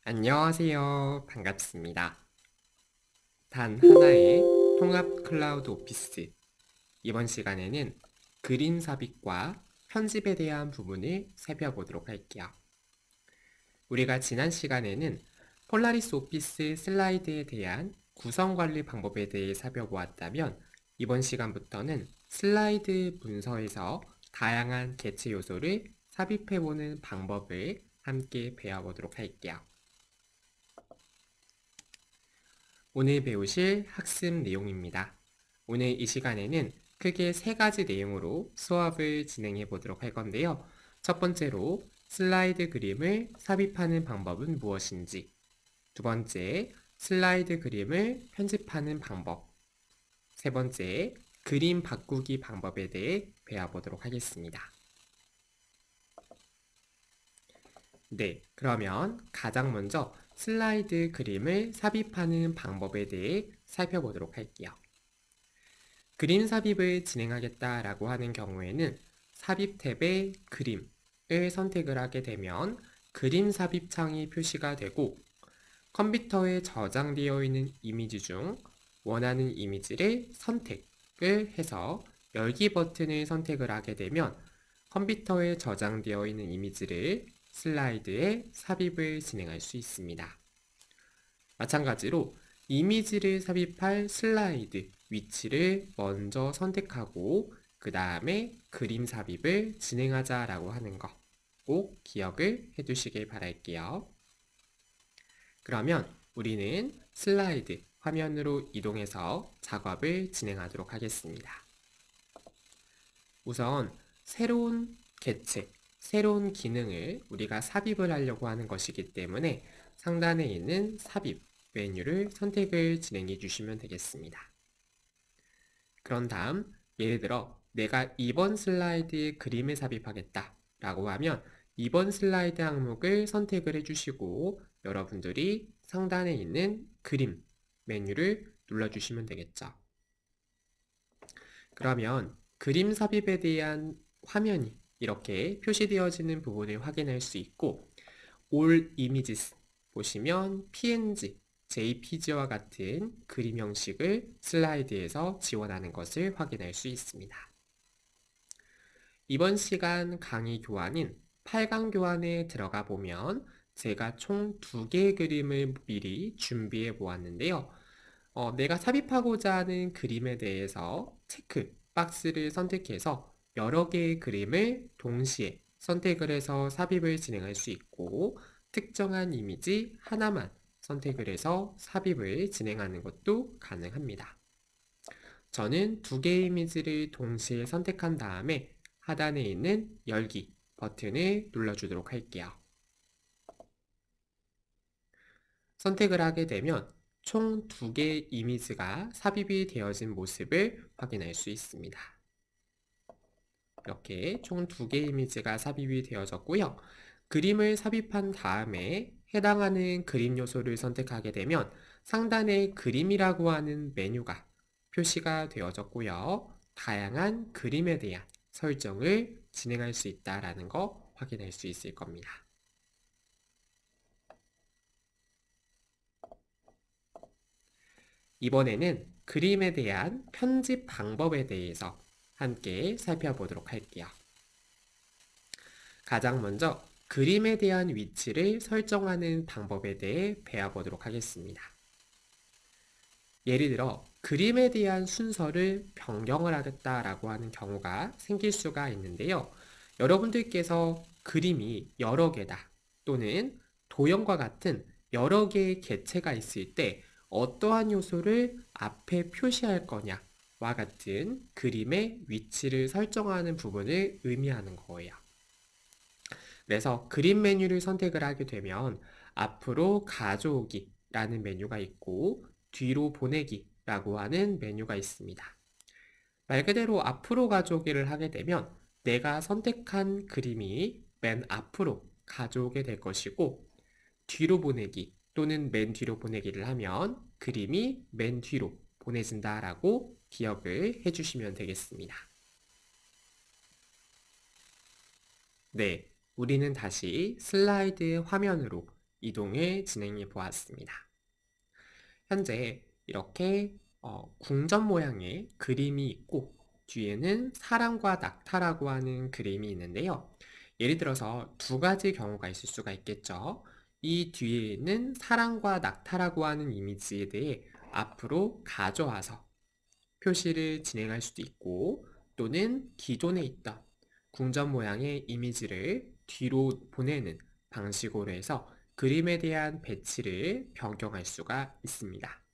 안녕하세요. 반갑습니다. 단 하나의 통합 클라우드 오피스. 이번 시간에는 그림 삽입과 편집에 대한 부분을 살펴보도록 할게요. 우리가 지난 시간에는 폴라리스 오피스 슬라이드에 대한 구성 관리 방법에 대해 살펴보았다면 이번 시간부터는 슬라이드 문서에서 다양한 개체 요소를 삽입해보는 방법을 함께 배워보도록 할게요. 오늘 배우실 학습 내용입니다. 오늘 이 시간에는 크게 세 가지 내용으로 수업을 진행해 보도록 할 건데요. 첫 번째로 슬라이드 그림을 삽입하는 방법은 무엇인지, 두 번째, 슬라이드 그림을 편집하는 방법, 세 번째, 그림 바꾸기 방법에 대해 배워보도록 하겠습니다. 네, 그러면 가장 먼저 슬라이드 그림을 삽입하는 방법에 대해 살펴보도록 할게요. 그림 삽입을 진행하겠다라고 하는 경우에는 삽입 탭의 그림을 선택을 하게 되면 그림 삽입 창이 표시가 되고 컴퓨터에 저장되어 있는 이미지 중 원하는 이미지를 선택을 해서 열기 버튼을 선택을 하게 되면 컴퓨터에 저장되어 있는 이미지를 슬라이드에 삽입을 진행할 수 있습니다. 마찬가지로 이미지를 삽입할 슬라이드 위치를 먼저 선택하고 그 다음에 그림 삽입을 진행하자라고 하는 거 꼭 기억을 해두시길 바랄게요. 그러면 우리는 슬라이드 화면으로 이동해서 작업을 진행하도록 하겠습니다. 우선 새로운 개체, 새로운 기능을 우리가 삽입을 하려고 하는 것이기 때문에 상단에 있는 삽입 메뉴를 선택을 진행해 주시면 되겠습니다. 그런 다음 예를 들어 내가 이번 슬라이드에 그림을 삽입하겠다 라고 하면 이번 슬라이드 항목을 선택을 해주시고 여러분들이 상단에 있는 그림 메뉴를 눌러주시면 되겠죠. 그러면 그림 삽입에 대한 화면이 이렇게 표시되어지는 부분을 확인할 수 있고 All Images 보시면 PNG, JPG와 같은 그림 형식을 슬라이드에서 지원하는 것을 확인할 수 있습니다. 이번 시간 강의 교환인 8강 교환에 들어가 보면 제가 총 2개의 그림을 미리 준비해 보았는데요. 내가 삽입하고자 하는 그림에 대해서 체크 박스를 선택해서 여러 개의 그림을 동시에 선택을 해서 삽입을 진행할 수 있고 특정한 이미지 하나만 선택을 해서 삽입을 진행하는 것도 가능합니다. 저는 2개의 이미지를 동시에 선택한 다음에 하단에 있는 열기 버튼을 눌러주도록 할게요. 선택을 하게 되면 총 2개의 이미지가 삽입이 되어진 모습을 확인할 수 있습니다. 이렇게 총 2개의 이미지가 삽입이 되어졌고요. 그림을 삽입한 다음에 해당하는 그림 요소를 선택하게 되면 상단에 그림이라고 하는 메뉴가 표시가 되어졌고요. 다양한 그림에 대한 설정을 진행할 수 있다는 거 확인할 수 있을 겁니다. 이번에는 그림에 대한 편집 방법에 대해서 함께 살펴보도록 할게요. 가장 먼저 그림에 대한 위치를 설정하는 방법에 대해 배워보도록 하겠습니다. 예를 들어 그림에 대한 순서를 변경을 하겠다라고 하는 경우가 생길 수가 있는데요. 여러분들께서 그림이 여러 개다 또는 도형과 같은 여러 개의 개체가 있을 때 어떠한 요소를 앞에 표시할 거냐와 같은 그림의 위치를 설정하는 부분을 의미하는 거예요. 그래서 그림 메뉴를 선택을 하게 되면 앞으로 가져오기 라는 메뉴가 있고 뒤로 보내기 라고 하는 메뉴가 있습니다. 말 그대로 앞으로 가져오기를 하게 되면 내가 선택한 그림이 맨 앞으로 가져오게 될 것이고 뒤로 보내기 또는 맨 뒤로 보내기를 하면 그림이 맨 뒤로 보내진다라고 기억을 해주시면 되겠습니다. 네, 우리는 다시 슬라이드 화면으로 이동을 진행해 보았습니다. 현재 이렇게 궁전 모양의 그림이 있고 뒤에는 사람과 낙타라고 하는 그림이 있는데요. 예를 들어서 두 가지 경우가 있을 수가 있겠죠. 이 뒤에 있는 사람과 낙타라고 하는 이미지에 대해 앞으로 가져와서 표시를 진행할 수도 있고 또는 기존에 있던 궁전 모양의 이미지를 뒤로 보내는 방식으로 해서 그림에 대한 배치를 변경할 수가 있습니다.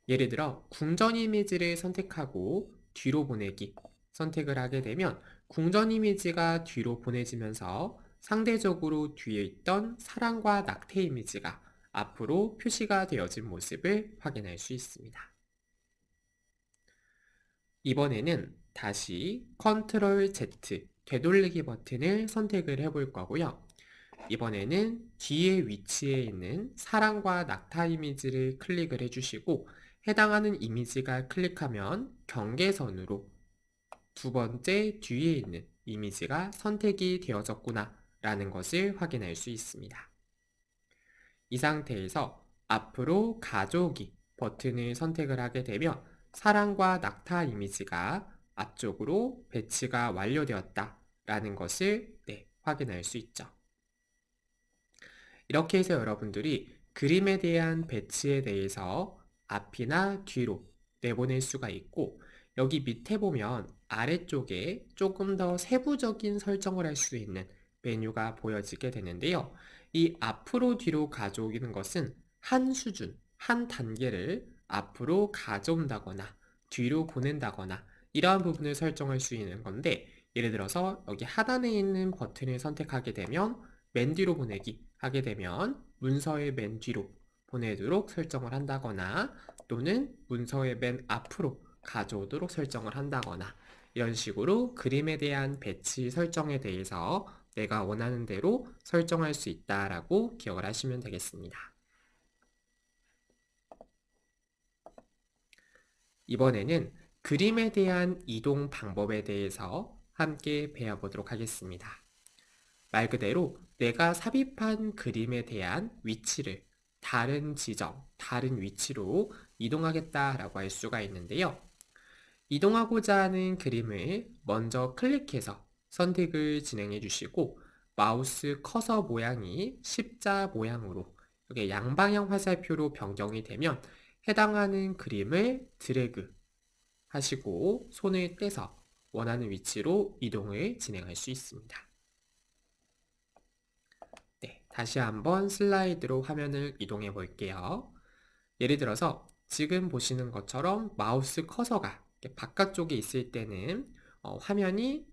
예를 들어 궁전 이미지를 선택하고 뒤로 보내기 선택을 하게 되면 궁전 이미지가 뒤로 보내지면서 상대적으로 뒤에 있던 사람과 낙태 이미지가 앞으로 표시가 되어진 모습을 확인할 수 있습니다. 이번에는 다시 Ctrl Z 되돌리기 버튼을 선택을 해볼 거고요. 이번에는 뒤에 위치에 있는 사람과 낙타 이미지를 클릭을 해주시고 해당하는 이미지가 클릭하면 경계선으로 두 번째 뒤에 있는 이미지가 선택이 되어졌구나 라는 것을 확인할 수 있습니다. 이 상태에서 앞으로 가져오기 버튼을 선택을 하게 되면 사람과 낙타 이미지가 앞쪽으로 배치가 완료되었다 라는 것을 확인할 수 있죠. 이렇게 해서 여러분들이 그림에 대한 배치에 대해서 앞이나 뒤로 내보낼 수가 있고 여기 밑에 보면 아래쪽에 조금 더 세부적인 설정을 할 수 있는 메뉴가 보여지게 되는데요. 이 앞으로 뒤로 가져오는 것은 한 수준, 한 단계를 앞으로 가져온다거나 뒤로 보낸다거나 이러한 부분을 설정할 수 있는 건데 예를 들어서 여기 하단에 있는 버튼을 선택하게 되면 맨 뒤로 보내기 하게 되면 문서의 맨 뒤로 보내도록 설정을 한다거나 또는 문서의 맨 앞으로 가져오도록 설정을 한다거나 이런 식으로 그림에 대한 배치 설정에 대해서 내가 원하는 대로 설정할 수 있다라고 기억을 하시면 되겠습니다. 이번에는 그림에 대한 이동 방법에 대해서 함께 배워보도록 하겠습니다. 말 그대로 내가 삽입한 그림에 대한 위치를 다른 지점, 다른 위치로 이동하겠다라고 할 수가 있는데요. 이동하고자 하는 그림을 먼저 클릭해서 선택을 진행해 주시고 마우스 커서 모양이 십자 모양으로 이렇게 양방향 화살표로 변경이 되면 해당하는 그림을 드래그 하시고 손을 떼서 원하는 위치로 이동을 진행할 수 있습니다. 다시 한번 슬라이드로 화면을 이동해 볼게요. 예를 들어서 지금 보시는 것처럼 마우스 커서가 바깥쪽에 있을 때는 화면이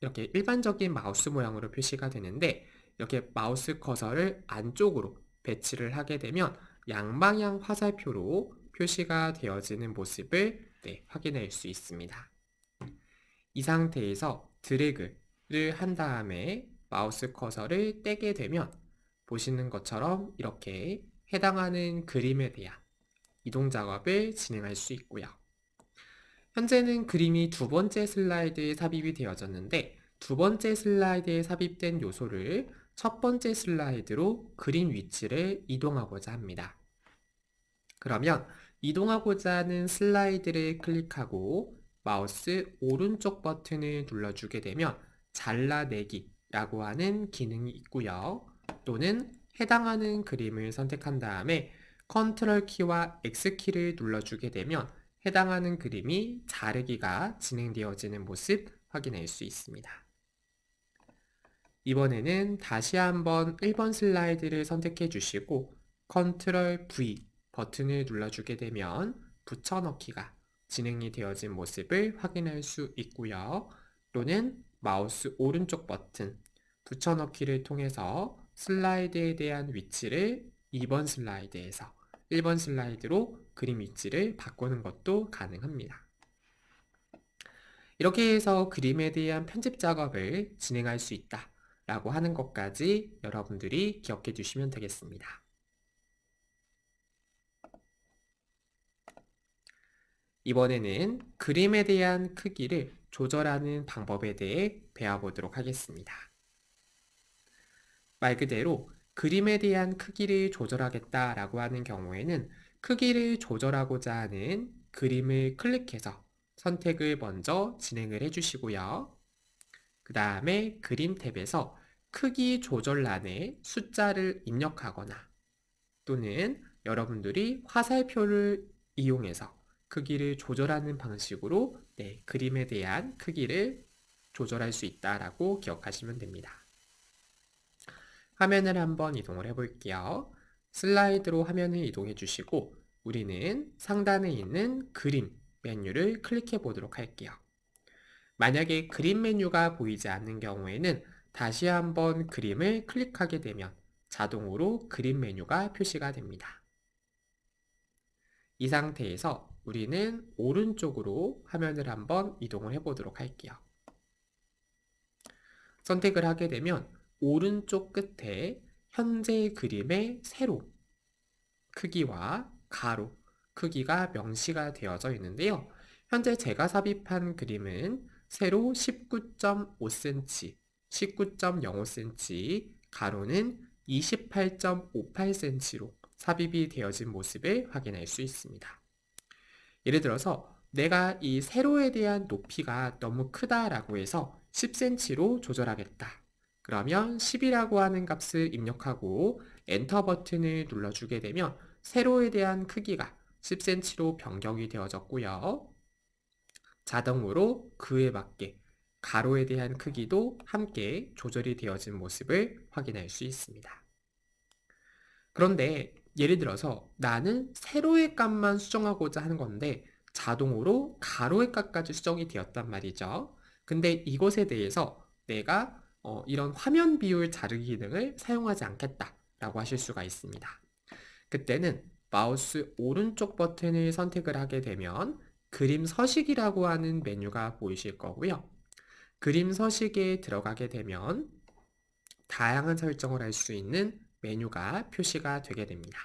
이렇게 일반적인 마우스 모양으로 표시가 되는데 이렇게 마우스 커서를 안쪽으로 배치를 하게 되면 양방향 화살표로 표시가 되어지는 모습을 확인할 수 있습니다. 이 상태에서 드래그를 한 다음에 마우스 커서를 떼게 되면 보시는 것처럼 이렇게 해당하는 그림에 대한 이동 작업을 진행할 수 있고요. 현재는 그림이 두 번째 슬라이드에 삽입이 되어졌는데 두 번째 슬라이드에 삽입된 요소를 첫 번째 슬라이드로 그림 위치를 이동하고자 합니다. 그러면 이동하고자 하는 슬라이드를 클릭하고 마우스 오른쪽 버튼을 눌러주게 되면 잘라내기라고 하는 기능이 있고요. 또는 해당하는 그림을 선택한 다음에 컨트롤 키와 X 키를 눌러주게 되면 해당하는 그림이 자르기가 진행되어지는 모습 확인할 수 있습니다. 이번에는 다시 한번 1번 슬라이드를 선택해 주시고 컨트롤 V 버튼을 눌러주게 되면 붙여넣기가 진행이 되어진 모습을 확인할 수 있고요. 또는 마우스 오른쪽 버튼 붙여넣기를 통해서 슬라이드에 대한 위치를 2번 슬라이드에서 1번 슬라이드로 그림 위치를 바꾸는 것도 가능합니다. 이렇게 해서 그림에 대한 편집 작업을 진행할 수 있다 라고 하는 것까지 여러분들이 기억해 주시면 되겠습니다. 이번에는 그림에 대한 크기를 조절하는 방법에 대해 배워보도록 하겠습니다. 말 그대로 그림에 대한 크기를 조절하겠다라고 하는 경우에는 크기를 조절하고자 하는 그림을 클릭해서 선택을 먼저 진행을 해주시고요. 그 다음에 그림 탭에서 크기 조절란에 숫자를 입력하거나 또는 여러분들이 화살표를 이용해서 크기를 조절하는 방식으로 그림에 대한 크기를 조절할 수 있다라고 기억하시면 됩니다. 화면을 한번 이동을 해볼게요. 슬라이드로 화면을 이동해 주시고 우리는 상단에 있는 그림 메뉴를 클릭해 보도록 할게요. 만약에 그림 메뉴가 보이지 않는 경우에는 다시 한번 그림을 클릭하게 되면 자동으로 그림 메뉴가 표시가 됩니다. 이 상태에서 우리는 오른쪽으로 화면을 한번 이동을 해보도록 할게요. 선택을 하게 되면 오른쪽 끝에 현재 그림의 세로 크기와 가로 크기가 명시가 되어져 있는데요. 현재 제가 삽입한 그림은 세로 19.5cm, 19.05cm, 가로는 28.58cm로 삽입이 되어진 모습을 확인할 수 있습니다. 예를 들어서 내가 이 세로에 대한 높이가 너무 크다라고 해서 10cm로 조절하겠다. 그러면 10이라고 하는 값을 입력하고 엔터 버튼을 눌러주게 되면 세로에 대한 크기가 10cm로 변경이 되어졌고요. 자동으로 그에 맞게 가로에 대한 크기도 함께 조절이 되어진 모습을 확인할 수 있습니다. 그런데 예를 들어서 나는 세로의 값만 수정하고자 하는 건데 자동으로 가로의 값까지 수정이 되었단 말이죠. 근데 이것에 대해서 내가 이런 화면 비율 자르기 기능을 사용하지 않겠다라고 하실 수가 있습니다. 그때는 마우스 오른쪽 버튼을 선택을 하게 되면 그림 서식이라고 하는 메뉴가 보이실 거고요. 그림 서식에 들어가게 되면 다양한 설정을 할 수 있는 메뉴가 표시가 되게 됩니다.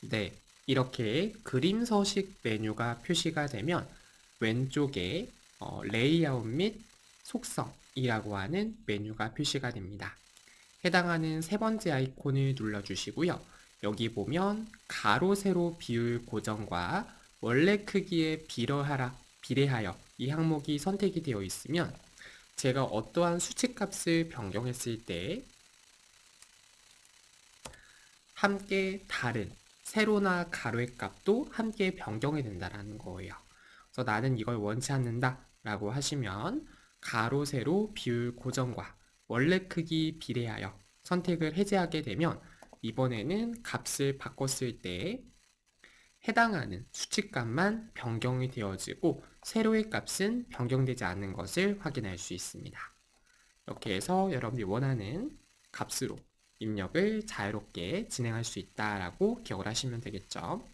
네, 이렇게 그림 서식 메뉴가 표시가 되면 왼쪽에 레이아웃 및 속성이라고 하는 메뉴가 표시가 됩니다. 해당하는 세 번째 아이콘을 눌러주시고요. 여기 보면 가로, 세로 비율 고정과 원래 크기에 비례하여 이 항목이 선택이 되어 있으면 제가 어떠한 수치값을 변경했을 때 함께 다른 세로나 가로의 값도 함께 변경이 된다는 거예요. 그래서 나는 이걸 원치 않는다 라고 하시면 가로, 세로 비율 고정과 원래 크기 비례하여 선택을 해제하게 되면 이번에는 값을 바꿨을 때 해당하는 수치값만 변경이 되어지고 세로의 값은 변경되지 않는 것을 확인할 수 있습니다. 이렇게 해서 여러분들이 원하는 값으로 입력을 자유롭게 진행할 수 있다라고 기억을 하시면 되겠죠.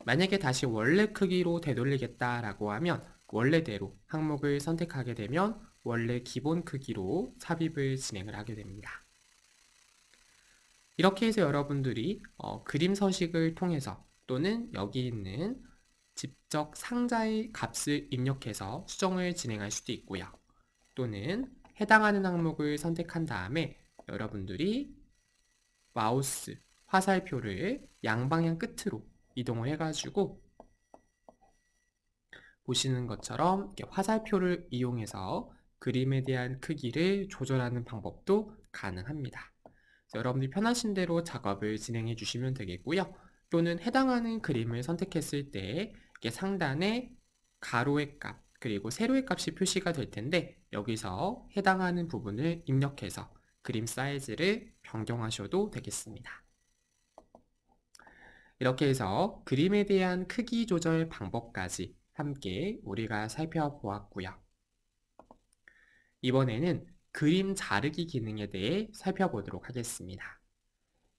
만약에 다시 원래 크기로 되돌리겠다라고 하면 원래대로 항목을 선택하게 되면 원래 기본 크기로 삽입을 진행을 하게 됩니다. 이렇게 해서 여러분들이 그림 서식을 통해서 또는 여기 있는 직접 상자의 값을 입력해서 수정을 진행할 수도 있고요. 또는 해당하는 항목을 선택한 다음에 여러분들이 마우스 화살표를 양방향 끝으로 이동을 해가지고 보시는 것처럼 이렇게 화살표를 이용해서 그림에 대한 크기를 조절하는 방법도 가능합니다. 여러분들이 편하신 대로 작업을 진행해 주시면 되겠고요. 또는 해당하는 그림을 선택했을 때 이렇게 상단에 가로의 값 그리고 세로의 값이 표시가 될 텐데 여기서 해당하는 부분을 입력해서 그림 사이즈를 변경하셔도 되겠습니다. 이렇게 해서 그림에 대한 크기 조절 방법까지 함께 우리가 살펴보았고요. 이번에는 그림 자르기 기능에 대해 살펴보도록 하겠습니다.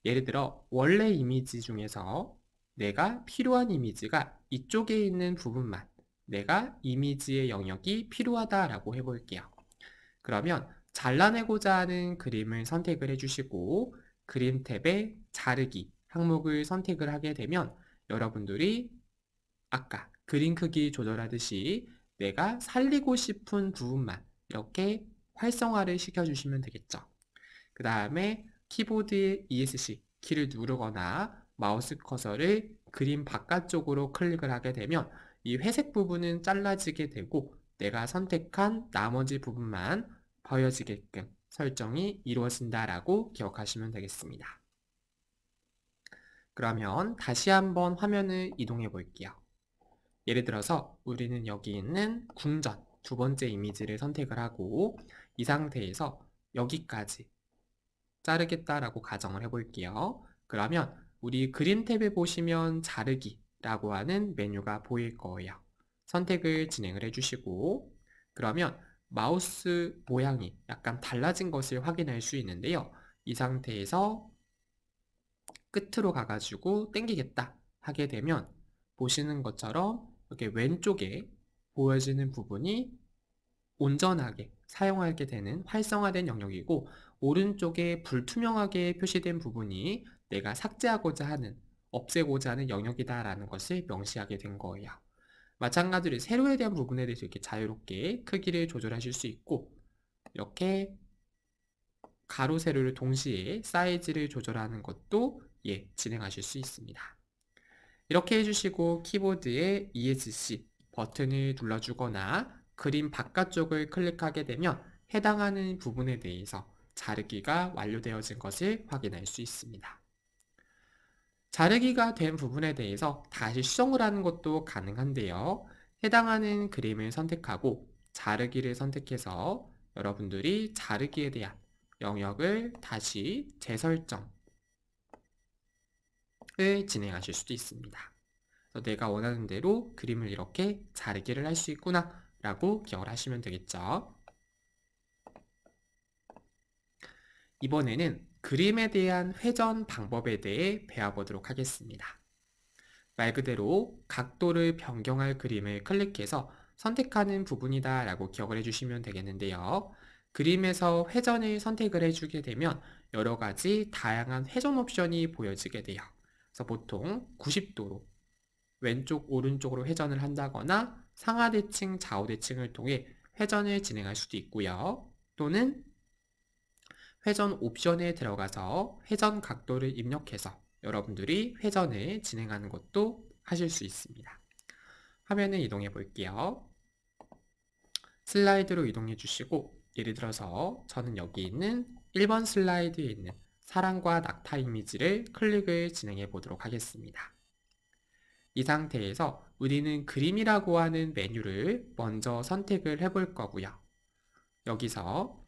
예를 들어 원래 이미지 중에서 내가 필요한 이미지가 이쪽에 있는 부분만 내가 이미지의 영역이 필요하다라고 해볼게요. 그러면 잘라내고자 하는 그림을 선택을 해주시고 그림 탭에 자르기 항목을 선택을 하게 되면 여러분들이 아까 그림 크기 조절하듯이 내가 살리고 싶은 부분만 이렇게 활성화를 시켜주시면 되겠죠. 그 다음에 키보드의 ESC 키를 누르거나 마우스 커서를 그림 바깥쪽으로 클릭을 하게 되면 이 회색 부분은 잘라지게 되고 내가 선택한 나머지 부분만 보여지게끔 설정이 이루어진다라고 기억하시면 되겠습니다. 그러면 다시 한번 화면을 이동해 볼게요. 예를 들어서 우리는 여기 있는 궁전 두 번째 이미지를 선택을 하고 이 상태에서 여기까지 자르겠다라고 가정을 해볼게요. 그러면 우리 그림 탭에 보시면 자르기라고 하는 메뉴가 보일 거예요. 선택을 진행을 해주시고 그러면 마우스 모양이 약간 달라진 것을 확인할 수 있는데요. 이 상태에서 끝으로 가가지고 당기겠다 하게 되면 보시는 것처럼 이렇게 왼쪽에 보여지는 부분이 온전하게 사용하게 되는 활성화된 영역이고 오른쪽에 불투명하게 표시된 부분이 내가 삭제하고자 하는 없애고자 하는 영역이다라는 것을 명시하게 된 거예요. 마찬가지로 세로에 대한 부분에 대해서 이렇게 자유롭게 크기를 조절하실 수 있고 이렇게 가로 세로를 동시에 사이즈를 조절하는 것도 진행하실 수 있습니다. 이렇게 해주시고 키보드에 ESC 버튼을 눌러주거나 그림 바깥쪽을 클릭하게 되면 해당하는 부분에 대해서 자르기가 완료되어진 것을 확인할 수 있습니다. 자르기가 된 부분에 대해서 다시 수정을 하는 것도 가능한데요. 해당하는 그림을 선택하고 자르기를 선택해서 여러분들이 자르기에 대한 영역을 다시 재설정을 진행하실 수도 있습니다. 그래서 내가 원하는 대로 그림을 이렇게 자르기를 할 수 있구나 라고 기억을 하시면 되겠죠. 이번에는 그림에 대한 회전 방법에 대해 배워보도록 하겠습니다. 말 그대로 각도를 변경할 그림을 클릭해서 선택하는 부분이다 라고 기억을 해주시면 되겠는데요. 그림에서 회전을 선택을 해주게 되면 여러 가지 다양한 회전 옵션이 보여지게 돼요. 그래서 보통 90도로 왼쪽 오른쪽으로 회전을 한다거나 상하대칭 좌우대칭을 통해 회전을 진행할 수도 있고요. 또는 회전 옵션에 들어가서 회전 각도를 입력해서 여러분들이 회전을 진행하는 것도 하실 수 있습니다. 화면을 이동해 볼게요. 슬라이드로 이동해 주시고 예를 들어서 저는 여기 있는 1번 슬라이드에 있는 사랑과 낙타 이미지를 클릭을 진행해 보도록 하겠습니다. 이 상태에서 우리는 그림이라고 하는 메뉴를 먼저 선택을 해볼 거고요. 여기서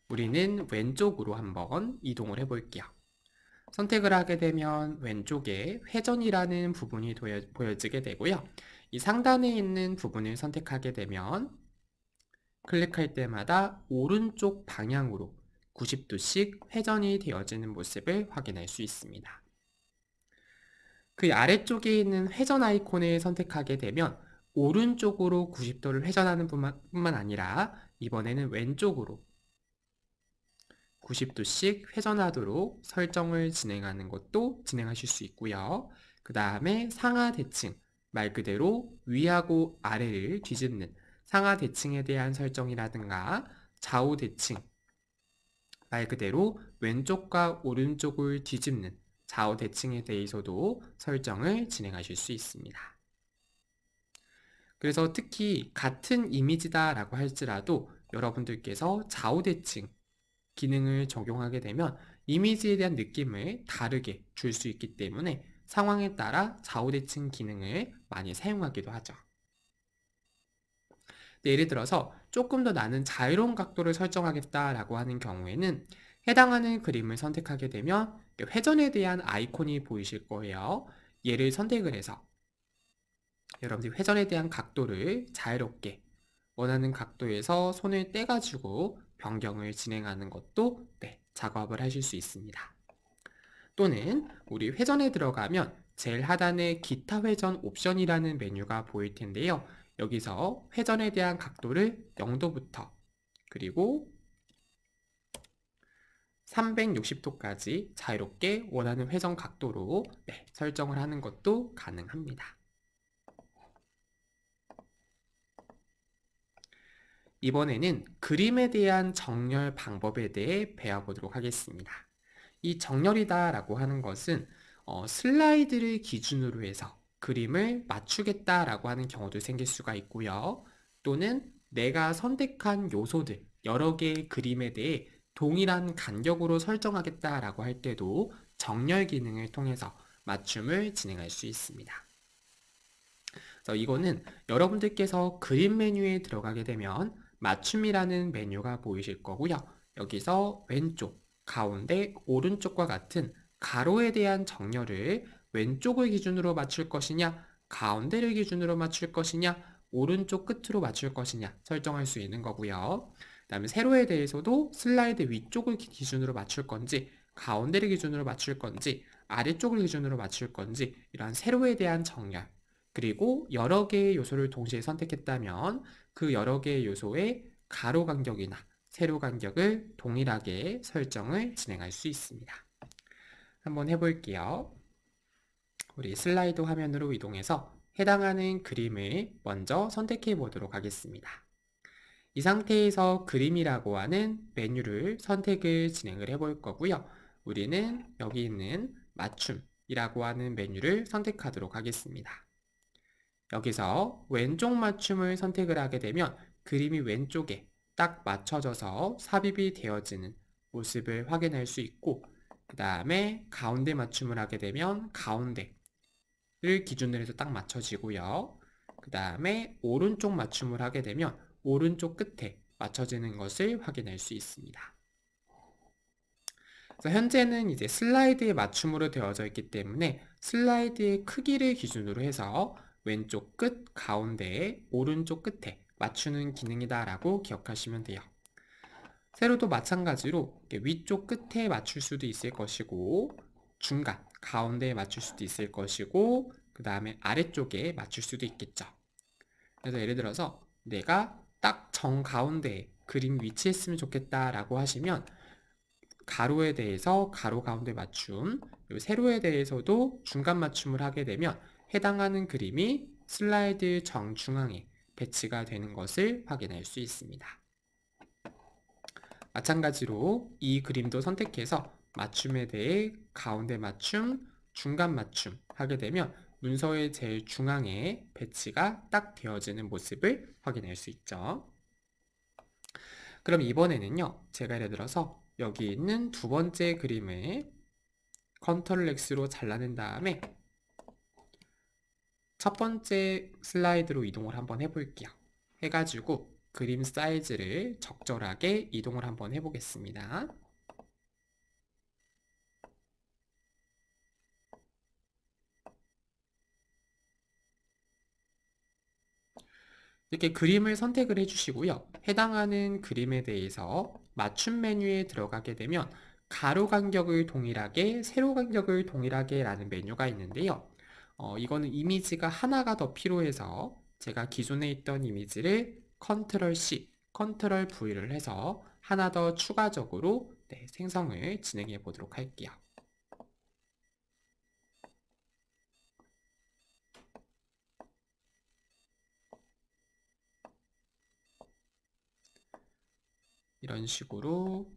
우리는 왼쪽으로 한번 이동을 해볼게요. 선택을 하게 되면 왼쪽에 회전이라는 부분이 보여지게 되고요. 이 상단에 있는 부분을 선택하게 되면 클릭할 때마다 오른쪽 방향으로 90도씩 회전이 되어지는 모습을 확인할 수 있습니다. 그 아래쪽에 있는 회전 아이콘을 선택하게 되면 오른쪽으로 90도를 회전하는 뿐만 아니라 이번에는 왼쪽으로 90도씩 회전하도록 설정을 진행하는 것도 진행하실 수 있고요. 그 다음에 상하 대칭, 말 그대로 위하고 아래를 뒤집는 상하 대칭에 대한 설정이라든가 좌우 대칭, 말 그대로 왼쪽과 오른쪽을 뒤집는 좌우 대칭에 대해서도 설정을 진행하실 수 있습니다. 그래서 특히 같은 이미지다 라고 할지라도 여러분들께서 좌우 대칭 기능을 적용하게 되면 이미지에 대한 느낌을 다르게 줄 수 있기 때문에 상황에 따라 좌우 대칭 기능을 많이 사용하기도 하죠. 예를 들어서 조금 더 나는 자유로운 각도를 설정하겠다라고 하는 경우에는 해당하는 그림을 선택하게 되면 회전에 대한 아이콘이 보이실 거예요. 얘를 선택을 해서 여러분들이 회전에 대한 각도를 자유롭게 원하는 각도에서 손을 떼가지고 변경을 진행하는 것도 작업을 하실 수 있습니다. 또는 우리 회전에 들어가면 제일 하단에 기타 회전 옵션이라는 메뉴가 보일 텐데요. 여기서 회전에 대한 각도를 0도부터 그리고 360도까지 자유롭게 원하는 회전 각도로 설정을 하는 것도 가능합니다. 이번에는 그림에 대한 정렬 방법에 대해 배워보도록 하겠습니다. 이 정렬이다라고 하는 것은 슬라이드를 기준으로 해서 그림을 맞추겠다라고 하는 경우도 생길 수가 있고요. 또는 내가 선택한 요소들, 여러 개의 그림에 대해 동일한 간격으로 설정하겠다라고 할 때도 정렬 기능을 통해서 맞춤을 진행할 수 있습니다. 그래서 이거는 여러분들께서 그림 메뉴에 들어가게 되면 맞춤이라는 메뉴가 보이실 거고요. 여기서 왼쪽, 가운데, 오른쪽과 같은 가로에 대한 정렬을 왼쪽을 기준으로 맞출 것이냐, 가운데를 기준으로 맞출 것이냐, 오른쪽 끝으로 맞출 것이냐 설정할 수 있는 거고요. 그 다음에 세로에 대해서도 슬라이드 위쪽을 기준으로 맞출 건지, 가운데를 기준으로 맞출 건지, 아래쪽을 기준으로 맞출 건지 이러한 세로에 대한 정렬, 그리고 여러 개의 요소를 동시에 선택했다면 그 여러 개의 요소의 가로 간격이나 세로 간격을 동일하게 설정을 진행할 수 있습니다. 한번 해볼게요. 우리 슬라이드 화면으로 이동해서 해당하는 그림을 먼저 선택해 보도록 하겠습니다. 이 상태에서 그림이라고 하는 메뉴를 선택을 진행을 해볼 거고요. 우리는 여기 있는 맞춤이라고 하는 메뉴를 선택하도록 하겠습니다. 여기서 왼쪽 맞춤을 선택을 하게 되면 그림이 왼쪽에 딱 맞춰져서 삽입이 되어지는 모습을 확인할 수 있고, 그 다음에 가운데 맞춤을 하게 되면 가운데를 기준으로 해서 딱 맞춰지고요. 그 다음에 오른쪽 맞춤을 하게 되면 오른쪽 끝에 맞춰지는 것을 확인할 수 있습니다. 그래서 현재는 이제 슬라이드의 맞춤으로 되어져 있기 때문에 슬라이드의 크기를 기준으로 해서 왼쪽 끝, 가운데, 오른쪽 끝에 맞추는 기능이다라고 기억하시면 돼요. 세로도 마찬가지로 위쪽 끝에 맞출 수도 있을 것이고, 중간, 가운데에 맞출 수도 있을 것이고, 그 다음에 아래쪽에 맞출 수도 있겠죠. 그래서 예를 들어서 내가 딱 정가운데에 그림 위치했으면 좋겠다라고 하시면 가로에 대해서 가로 가운데 맞춤, 그리고 세로에 대해서도 중간 맞춤을 하게 되면 해당하는 그림이 슬라이드 정중앙에 배치가 되는 것을 확인할 수 있습니다. 마찬가지로 이 그림도 선택해서 맞춤에 대해 가운데 맞춤, 중간 맞춤 하게 되면 문서의 제일 중앙에 배치가 딱 되어지는 모습을 확인할 수 있죠. 그럼 이번에는요, 제가 예를 들어서 여기 있는 두 번째 그림을 컨트롤 X로 잘라낸 다음에 첫 번째 슬라이드로 이동을 한번 해볼게요. 해가지고 그림 사이즈를 적절하게 이동을 한번 해보겠습니다. 이렇게 그림을 선택을 해주시고요. 해당하는 그림에 대해서 맞춤 메뉴에 들어가게 되면 가로 간격을 동일하게, 세로 간격을 동일하게 라는 메뉴가 있는데요. 이거는 이미지가 하나가 더 필요해서 제가 기존에 있던 이미지를 컨트롤 C, 컨트롤 V를 해서 하나 더 추가적으로 생성을 진행해 보도록 할게요. 이런 식으로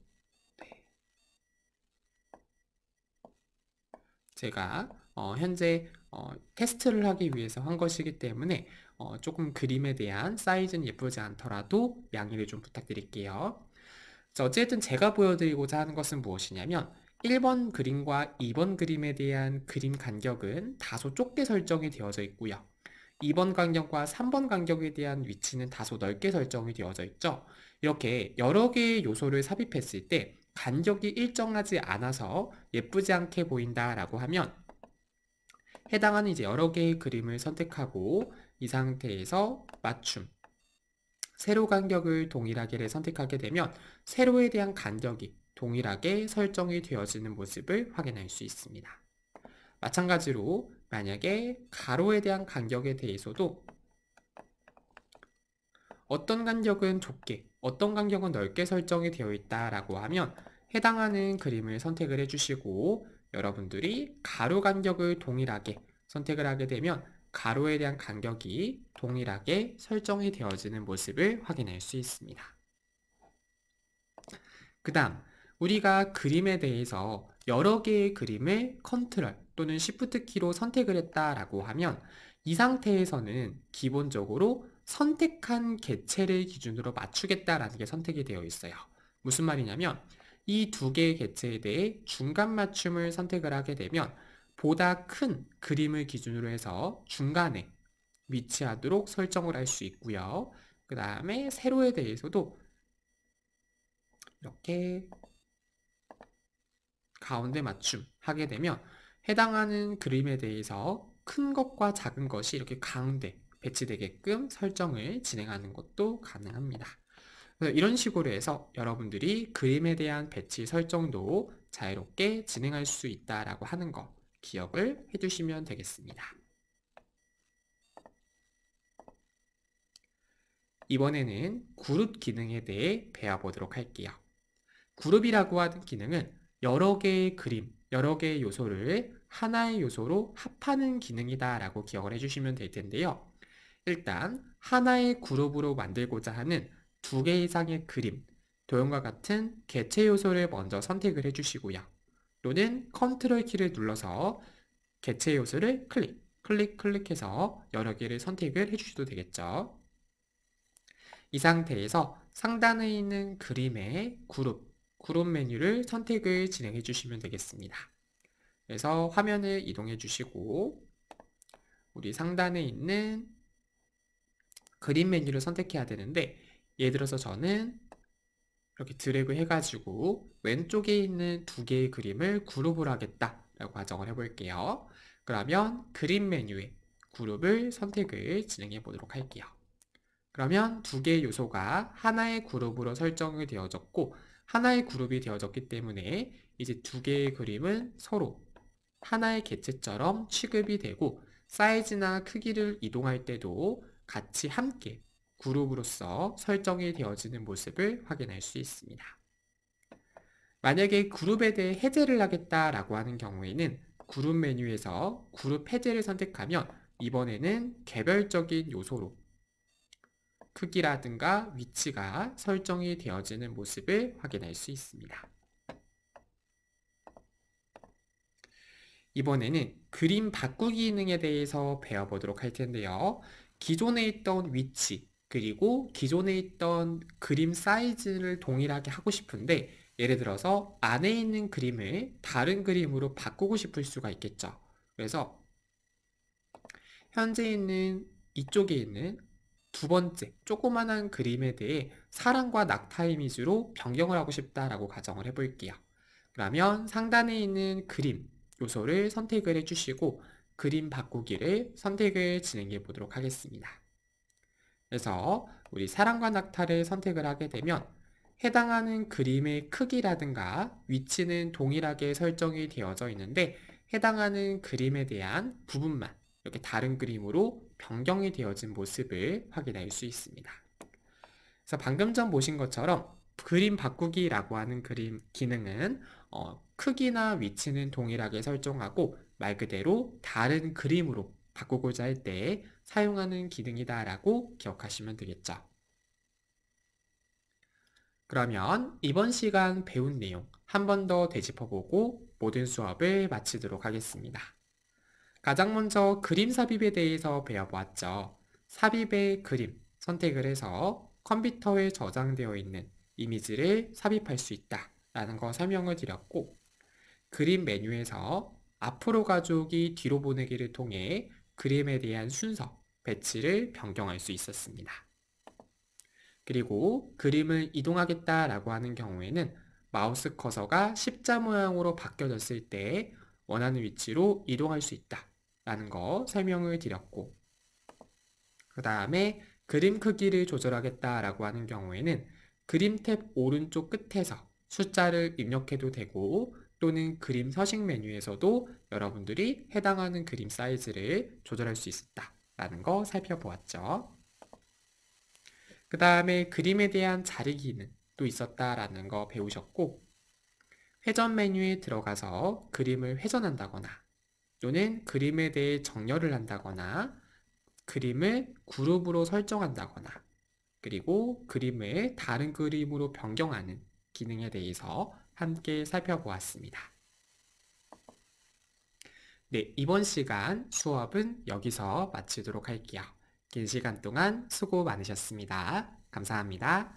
제가 현재 테스트를 하기 위해서 한 것이기 때문에 조금 그림에 대한 사이즈는 예쁘지 않더라도 양해를 좀 부탁드릴게요. 어쨌든 제가 보여드리고자 하는 것은 무엇이냐면 1번 그림과 2번 그림에 대한 그림 간격은 다소 좁게 설정이 되어져 있고요. 2번 간격과 3번 간격에 대한 위치는 다소 넓게 설정이 되어져 있죠. 이렇게 여러 개의 요소를 삽입했을 때 간격이 일정하지 않아서 예쁘지 않게 보인다라고 하면 해당하는 이제 여러 개의 그림을 선택하고 이 상태에서 맞춤, 세로 간격을 동일하게를 선택하게 되면 세로에 대한 간격이 동일하게 설정이 되어지는 모습을 확인할 수 있습니다. 마찬가지로 만약에 가로에 대한 간격에 대해서도 어떤 간격은 좁게, 어떤 간격은 넓게 설정이 되어 있다라고 하면 해당하는 그림을 선택을 해주시고 여러분들이 가로 간격을 동일하게 선택을 하게 되면 가로에 대한 간격이 동일하게 설정이 되어지는 모습을 확인할 수 있습니다. 그 다음, 우리가 그림에 대해서 여러 개의 그림을 컨트롤 또는 Shift 키로 선택을 했다라고 하면 이 상태에서는 기본적으로 선택한 개체를 기준으로 맞추겠다라는 게 선택이 되어 있어요. 무슨 말이냐면 이 두 개의 개체에 대해 중간 맞춤을 선택을 하게 되면 보다 큰 그림을 기준으로 해서 중간에 위치하도록 설정을 할 수 있고요. 그 다음에 세로에 대해서도 이렇게 가운데 맞춤 하게 되면 해당하는 그림에 대해서 큰 것과 작은 것이 이렇게 가운데 배치되게끔 설정을 진행하는 것도 가능합니다. 그래서 이런 식으로 해서 여러분들이 그림에 대한 배치 설정도 자유롭게 진행할 수 있다라고 하는 거 기억을 해두시면 되겠습니다. 이번에는 그룹 기능에 대해 배워보도록 할게요. 그룹이라고 하는 기능은 여러 개의 그림, 여러 개의 요소를 하나의 요소로 합하는 기능이다 라고 기억을 해주시면 될 텐데요. 일단 하나의 그룹으로 만들고자 하는 두 개 이상의 그림, 도형과 같은 개체 요소를 먼저 선택을 해주시고요. 또는 컨트롤 키를 눌러서 개체 요소를 클릭해서 여러 개를 선택을 해주셔도 되겠죠. 이 상태에서 상단에 있는 그림의 그룹 메뉴를 선택을 진행해 주시면 되겠습니다. 그래서 화면을 이동해 주시고 우리 상단에 있는 그림 메뉴를 선택해야 되는데 예를 들어서 저는 이렇게 드래그 해가지고 왼쪽에 있는 두 개의 그림을 그룹을 하겠다라고 가정을 해볼게요. 그러면 그림 메뉴에 그룹을 선택을 진행해 보도록 할게요. 그러면 두 개의 요소가 하나의 그룹으로 설정이 되어졌고 하나의 그룹이 되어졌기 때문에 이제 두 개의 그림은 서로 하나의 개체처럼 취급이 되고 사이즈나 크기를 이동할 때도 같이 함께 그룹으로서 설정이 되어지는 모습을 확인할 수 있습니다. 만약에 그룹에 대해 해제를 하겠다라고 하는 경우에는 그룹 메뉴에서 그룹 해제를 선택하면 이번에는 개별적인 요소로 크기라든가 위치가 설정이 되어지는 모습을 확인할 수 있습니다. 이번에는 그림 바꾸기 기능에 대해서 배워보도록 할 텐데요. 기존에 있던 위치, 그리고 기존에 있던 그림 사이즈를 동일하게 하고 싶은데 예를 들어서 안에 있는 그림을 다른 그림으로 바꾸고 싶을 수가 있겠죠. 그래서 현재 있는 이쪽에 있는 두 번째 조그만한 그림에 대해 사랑과 낙타 이미지로 변경을 하고 싶다라고 가정을 해볼게요. 그러면 상단에 있는 그림 요소를 선택을 해주시고 그림 바꾸기를 선택을 진행해 보도록 하겠습니다. 그래서 우리 사랑과 낙타를 선택을 하게 되면 해당하는 그림의 크기라든가 위치는 동일하게 설정이 되어져 있는데 해당하는 그림에 대한 부분만 이렇게 다른 그림으로 변경이 되어진 모습을 확인할 수 있습니다. 그래서 방금 전 보신 것처럼 그림 바꾸기라고 하는 그림 기능은 크기나 위치는 동일하게 설정하고 말 그대로 다른 그림으로 바꾸고자 할 때 사용하는 기능이다라고 기억하시면 되겠죠. 그러면 이번 시간 배운 내용 한 번 더 되짚어보고 모든 수업을 마치도록 하겠습니다. 가장 먼저 그림 삽입에 대해서 배워보았죠. 삽입의 그림 선택을 해서 컴퓨터에 저장되어 있는 이미지를 삽입할 수 있다라는 거 설명을 드렸고 그림 메뉴에서 앞으로 가져오기 뒤로 보내기를 통해 그림에 대한 순서, 배치를 변경할 수 있었습니다. 그리고 그림을 이동하겠다라고 하는 경우에는 마우스 커서가 십자 모양으로 바뀌어졌을 때 원하는 위치로 이동할 수 있다라는 거 설명을 드렸고 그 다음에 그림 크기를 조절하겠다라고 하는 경우에는 그림 탭 오른쪽 끝에서 숫자를 입력해도 되고 또는 그림 서식 메뉴에서도 여러분들이 해당하는 그림 사이즈를 조절할 수 있었다라는 거 살펴보았죠. 그 다음에 그림에 대한 자리 기능도 있었다라는 거 배우셨고 회전 메뉴에 들어가서 그림을 회전한다거나 또는 그림에 대해 정렬을 한다거나 그림을 그룹으로 설정한다거나 그리고 그림을 다른 그림으로 변경하는 기능에 대해서 함께 살펴보았습니다. 네, 이번 시간 수업은 여기서 마치도록 할게요. 긴 시간 동안 수고 많으셨습니다. 감사합니다.